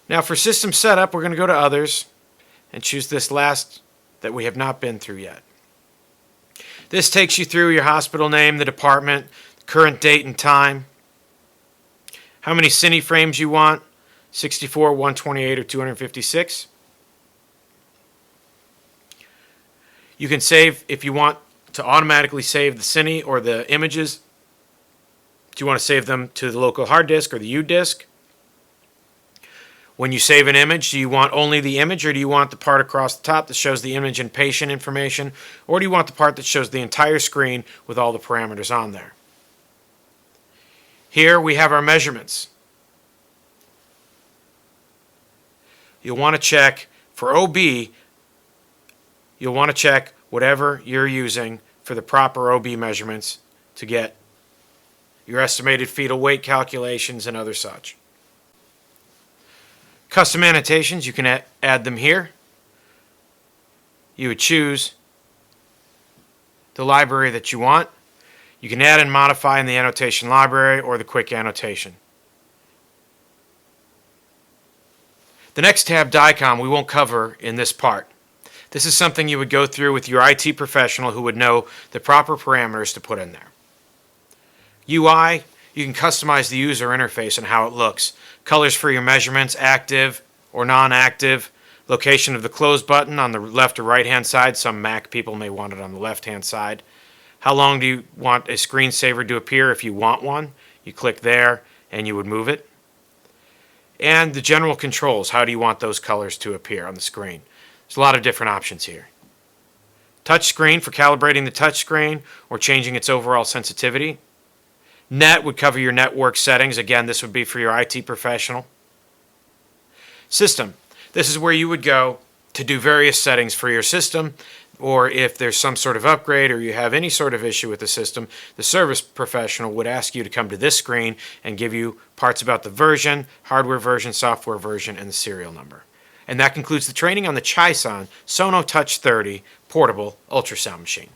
Now for system setup, we're going to go to Others and choose this last that we have not been through yet. This takes you through your hospital name, the department, current date and time, how many cine frames you want, 64, 128, or 256. You can save if you want to automatically save the cine or the images. Do you want to save them to the local hard disk or the U disk? When you save an image, do you want only the image, or do you want the part across the top that shows the image and patient information, or do you want the part that shows the entire screen with all the parameters on there? Here we have our measurements. You'll want to check for OB, you'll want to check whatever you're using for the proper OB measurements to get your estimated fetal weight calculations and other such. Custom annotations, you can add them here. You would choose the library that you want. You can add and modify in the annotation library or the quick annotation. The next tab, DICOM, we won't cover in this part. This is something you would go through with your IT professional who would know the proper parameters to put in there. UI, you can customize the user interface and how it looks. Colors for your measurements, active or non-active. Location of the close button on the left or right-hand side. Some Mac people may want it on the left-hand side. How long do you want a screensaver to appear? If you want one, you click there and you would move it. And the general controls. How do you want those colors to appear on the screen? There's a lot of different options here. Touch screen for calibrating the touch screen or changing its overall sensitivity. Net would cover your network settings. Again, this would be for your IT professional. System. This is where you would go to do various settings for your system, or if there's some sort of upgrade or you have any sort of issue with the system, the service professional would ask you to come to this screen and give you parts about the version, hardware version, software version, and the serial number. And that concludes the training on the Chison SonoTouch 30 portable ultrasound machine.